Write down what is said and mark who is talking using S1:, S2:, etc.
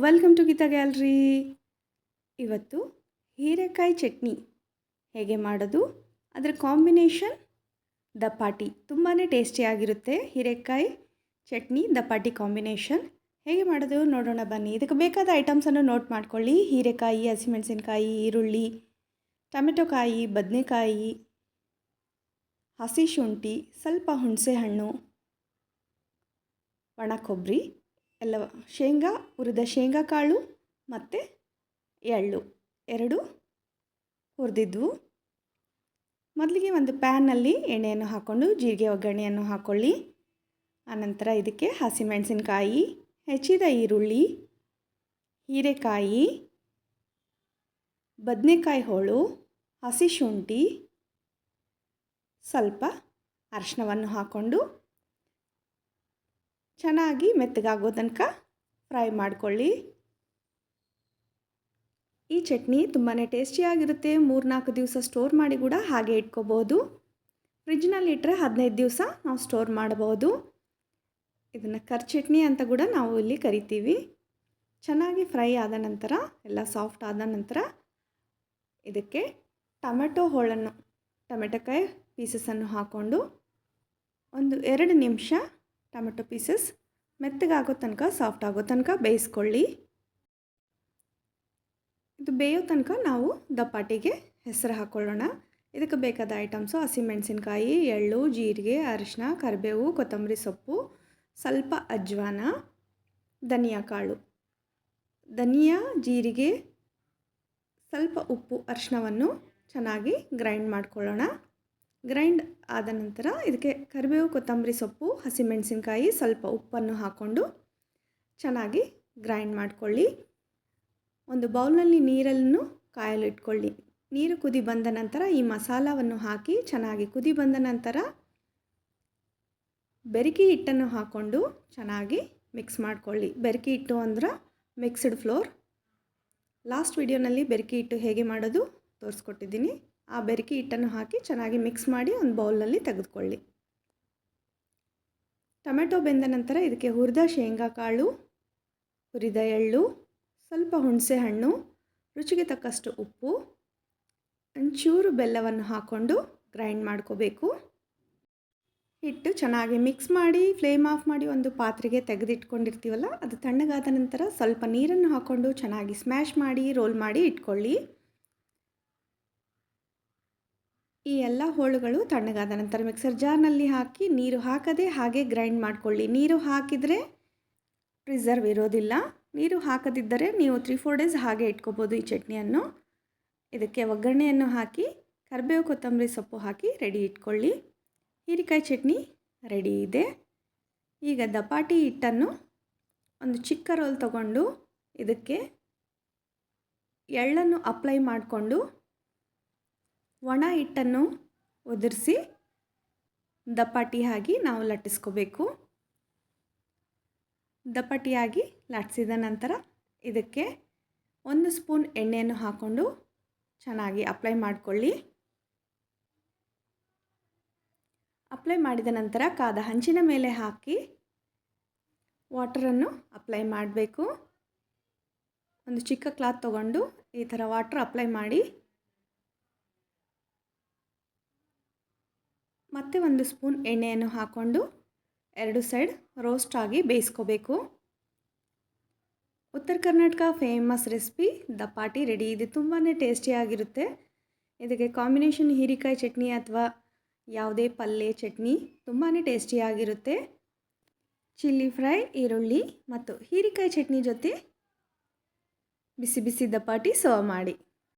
S1: Welcome to Geetha gallery. ಇವತ್ತು ಹೀರೆಕಾಯಿ ಚಟ್ನಿ ಹೇಗೆ ಮಾಡೋದು, ಅದರ ಕಾಂಬಿನೇಷನ್ ದಪಾಟಿ ತುಂಬಾ ಟೇಸ್ಟಿಯಾಗಿರುತ್ತೆ. ಹೀರೆಕಾಯಿ ಚಟ್ನಿ ದಪಾಟಿ ಕಾಂಬಿನೇಷನ್ ಹೇಗೆ ಮಾಡೋದು ನೋಡೋಣ ಬನ್ನಿ. ಇದಕ್ಕೆ ಬೇಕಾದ ಐಟಮ್ಸನ್ನು ನೋಟ್ ಮಾಡ್ಕೊಳ್ಳಿ. ಹೀರೆಕಾಯಿ, ಹಸಿಮೆಣಸಿನಕಾಯಿ, ಈರುಳ್ಳಿ, ಟೊಮೆಟೊಕಾಯಿ, ಬದನೆಕಾಯಿ, ಹಸಿ ಶುಂಠಿ, ಸ್ವಲ್ಪ ಹುಣಸೆಹಣ್ಣು, ಒಣ ಕೊಬ್ಬರಿ ಎಲ್ಲ, ಶೇಂಗಾ, ಹುರಿದ ಶೇಂಗಾ ಕಾಳು ಮತ್ತು ಎಳ್ಳು ಎರಡು ಹುರಿದಿದ್ವು. ಮೊದಲಿಗೆ ಒಂದು ಪ್ಯಾನಲ್ಲಿ ಎಣ್ಣೆಯನ್ನು ಹಾಕ್ಕೊಂಡು ಜೀರಿಗೆ ಒಗ್ಗರಣೆಯನ್ನು ಹಾಕ್ಕೊಳ್ಳಿ. ಆನಂತರ ಇದಕ್ಕೆ ಹಸಿಮೆಣಸಿನಕಾಯಿ, ಹೆಚ್ಚಿದ ಈರುಳ್ಳಿ, ಹೀರೆಕಾಯಿ, ಬದನೆಕಾಯಿ ಹೋಳು, ಹಸಿ ಶುಂಠಿ, ಸ್ವಲ್ಪ ಅರಿಶಿನವನ್ನು ಹಾಕ್ಕೊಂಡು ಚೆನ್ನಾಗಿ ಮೆತ್ತಗಾಗೋ ತನಕ ಫ್ರೈ ಮಾಡ್ಕೊಳ್ಳಿ. ಈ ಚಟ್ನಿ ತುಂಬಾ ಟೇಸ್ಟಿಯಾಗಿರುತ್ತೆ. 3-4 ದಿವಸ ಸ್ಟೋರ್ ಮಾಡಿ ಕೂಡ ಹಾಗೆ ಇಟ್ಕೋಬೋದು. ಫ್ರಿಜ್ನಲ್ಲಿ ಇಟ್ಟರೆ 15 ದಿವಸ ನಾವು ಸ್ಟೋರ್ ಮಾಡಬಹುದು. ಇದನ್ನು ಚಟ್ನಿ ಅಂತ ಕೂಡ ನಾವು ಇಲ್ಲಿ ಕರಿತೀವಿ. ಚೆನ್ನಾಗಿ ಫ್ರೈ ಆದ ನಂತರ, ಎಲ್ಲ ಸಾಫ್ಟ್ ಆದ ನಂತರ ಇದಕ್ಕೆ ಟೊಮೆಟೊಕಾಯಿ ಪೀಸಸನ್ನು ಹಾಕ್ಕೊಂಡು ಒಂದು 2 ನಿಮಿಷ ಟೊಮೆಟೊ ಪೀಸಸ್ ಮೆತ್ತಗಾಗೋ ತನಕ, ಸಾಫ್ಟ್ ಆಗೋ ತನಕ ಬೇಯಿಸ್ಕೊಳ್ಳಿ. ಇದು ಬೇಯೋ ತನಕ ನಾವು ದಪಾಟಿಗೆ ಹೆಸರು ಹಾಕ್ಕೊಳ್ಳೋಣ. ಇದಕ್ಕೆ ಬೇಕಾದ ಐಟಮ್ಸು ಹಸಿಮೆಣಸಿನಕಾಯಿ, ಎಳ್ಳು, ಜೀರಿಗೆ, ಅರಿಶಿನ, ಕರಿಬೇವು, ಕೊತ್ತಂಬರಿ ಸೊಪ್ಪು, ಸ್ವಲ್ಪ ಅಜ್ವಾನ, ಧನಿಯಾ ಕಾಳು, ಧನಿಯಾ, ಜೀರಿಗೆ, ಸ್ವಲ್ಪ ಉಪ್ಪು, ಅರಿಶಿನವನ್ನು ಚೆನ್ನಾಗಿ ಗ್ರೈಂಡ್ ಮಾಡ್ಕೊಳ್ಳೋಣ. ಗ್ರೈಂಡ್ ಆದ ನಂತರ ಇದಕ್ಕೆ ಕರಿಬೇವು, ಕೊತ್ತಂಬರಿ ಸೊಪ್ಪು, ಹಸಿಮೆಣಸಿನಕಾಯಿ, ಸ್ವಲ್ಪ ಉಪ್ಪನ್ನು ಹಾಕ್ಕೊಂಡು ಚೆನ್ನಾಗಿ ಗ್ರೈಂಡ್ ಮಾಡ್ಕೊಳ್ಳಿ. ಒಂದು ಬೌಲ್ನಲ್ಲಿ ನೀರನ್ನು ಕಾಯಲಿಟ್ಕೊಳ್ಳಿ. ನೀರು ಕುದಿ ಬಂದ ನಂತರ ಈ ಮಸಾಲವನ್ನು ಹಾಕಿ ಚೆನ್ನಾಗಿ ಕುದಿ ಬಂದ ನಂತರ ಬೆರಕೆ ಹಿಟ್ಟನ್ನು ಹಾಕ್ಕೊಂಡು ಚೆನ್ನಾಗಿ ಮಿಕ್ಸ್ ಮಾಡ್ಕೊಳ್ಳಿ. ಬೆರಕೆ ಹಿಟ್ಟು ಅಂದ್ರೆ ಮಿಕ್ಸ್ಡ್ ಫ್ಲೋರ್. ಲಾಸ್ಟ್ ವಿಡಿಯೋನಲ್ಲಿ ಬೆರಕೆ ಹಿಟ್ಟು ಹೇಗೆ ಮಾಡೋದು ತೋರಿಸ್ಕೊಟ್ಟಿದ್ದೀನಿ. ಆ ಬೆರಕೆ ಹಿಟ್ಟನ್ನು ಹಾಕಿ ಚೆನ್ನಾಗಿ ಮಿಕ್ಸ್ ಮಾಡಿ ಒಂದು ಬೌಲ್ನಲ್ಲಿ ತೆಗೆದುಕೊಳ್ಳಿ. ಟೊಮೆಟೊ ಬೆಂದ ನಂತರ ಇದಕ್ಕೆ ಹುರಿದ ಶೇಂಗಾ ಕಾಳು, ಹುರಿದ ಎಳ್ಳು, ಸ್ವಲ್ಪ ಹುಣಸೆ ಹಣ್ಣು, ರುಚಿಗೆ ತಕ್ಕಷ್ಟು ಉಪ್ಪು, ಒಂಚೂರು ಬೆಲ್ಲವನ್ನು ಹಾಕ್ಕೊಂಡು ಗ್ರೈಂಡ್ ಮಾಡ್ಕೋಬೇಕು. ಹಿಟ್ಟು ಚೆನ್ನಾಗಿ ಮಿಕ್ಸ್ ಮಾಡಿ ಫ್ಲೇಮ್ ಆಫ್ ಮಾಡಿ ಒಂದು ಪಾತ್ರೆಗೆ ತೆಗೆದಿಟ್ಕೊಂಡಿರ್ತೀವಲ್ಲ, ಅದು ತಣ್ಣಗಾದ ನಂತರ ಸ್ವಲ್ಪ ನೀರನ್ನು ಹಾಕ್ಕೊಂಡು ಚೆನ್ನಾಗಿ ಸ್ಮ್ಯಾಶ್ ಮಾಡಿ ರೋಲ್ ಮಾಡಿ ಇಟ್ಕೊಳ್ಳಿ. ಈ ಎಲ್ಲ ಹೋಳುಗಳು ತಣ್ಣಗಾದ ನಂತರ ಮಿಕ್ಸರ್ ಜಾರ್ನಲ್ಲಿ ಹಾಕಿ ನೀರು ಹಾಕದೆ ಹಾಗೆ ಗ್ರೈಂಡ್ ಮಾಡಿಕೊಳ್ಳಿ. ನೀರು ಹಾಕಿದರೆ ಪ್ರಿಸರ್ವ್ ಇರೋದಿಲ್ಲ. ನೀರು ಹಾಕದಿದ್ದರೆ ನೀವು 3-4 ಡೇಸ್ ಹಾಗೆ ಇಟ್ಕೋಬೋದು ಈ ಚಟ್ನಿಯನ್ನು. ಇದಕ್ಕೆ ಒಗ್ಗರಣೆಯನ್ನು ಹಾಕಿ ಕರಿಬೇವು, ಕೊತ್ತಂಬರಿ ಸೊಪ್ಪು ಹಾಕಿ ರೆಡಿ ಇಟ್ಕೊಳ್ಳಿ. ಹೀರೆಕಾಯಿ ಚಟ್ನಿ ರೆಡಿ ಇದೆ. ಈಗ ದಪಾಟಿ ಹಿಟ್ಟನ್ನು ಒಂದು ಚಿಕ್ಕ ರೋಲ್ ತಗೊಂಡು ಇದಕ್ಕೆ ಎಳ್ಳನ್ನು ಅಪ್ಲೈ ಮಾಡಿಕೊಂಡು ಒಣ ಹಿಟ್ಟನ್ನು ಉದುರಿಸಿ ದಪಾಟಿಯಾಗಿ ನಾವು ಲಟ್ಟಿಸ್ಕೋಬೇಕು. ದಪಾಟಿಯಾಗಿ ಲಟ್ಟಿಸಿದ ನಂತರ ಇದಕ್ಕೆ 1 ಸ್ಪೂನ್ ಎಣ್ಣೆಯನ್ನು ಹಾಕ್ಕೊಂಡು ಚೆನ್ನಾಗಿ ಅಪ್ಲೈ ಮಾಡಿಕೊಳ್ಳಿ. ಅಪ್ಲೈ ಮಾಡಿದ ನಂತರ ಕಾದ ಹಂಚಿನ ಮೇಲೆ ಹಾಕಿ ವಾಟರನ್ನು ಅಪ್ಲೈ ಮಾಡಬೇಕು. ಒಂದು ಚಿಕ್ಕ ಕ್ಲಾತ್ ತಗೊಂಡು ಈ ಥರ ವಾಟರ್ ಅಪ್ಲೈ ಮಾಡಿ ಮತ್ತೆ 1 ಸ್ಪೂನ್ ಎಣ್ಣೆಯನ್ನು ಹಾಕ್ಕೊಂಡು 2 ಸೈಡ್ ರೋಸ್ಟ್ ಆಗಿ ಬೇಯಿಸ್ಕೋಬೇಕು. ಉತ್ತರ ಕರ್ನಾಟಕ ಫೇಮಸ್ ರೆಸಿಪಿ ದಪಾಟಿ ರೆಡಿ ಇದೆ. ತುಂಬಾ ಟೇಸ್ಟಿಯಾಗಿರುತ್ತೆ. ಇದಕ್ಕೆ ಕಾಂಬಿನೇಷನ್ ಹೀರೆಕಾಯಿ ಚಟ್ನಿ ಅಥವಾ ಯಾವುದೇ ಪಲ್ಯ ಚಟ್ನಿ ತುಂಬಾ ಟೇಸ್ಟಿಯಾಗಿರುತ್ತೆ. ಚಿಲ್ಲಿ ಫ್ರೈ, ಈರುಳ್ಳಿ ಮತ್ತು ಹೀರೆಕಾಯಿ ಚಟ್ನಿ ಜೊತೆ ಬಿಸಿ ಬಿಸಿ ದಪಾಟಿ ಸರ್ವ್ ಮಾಡಿ.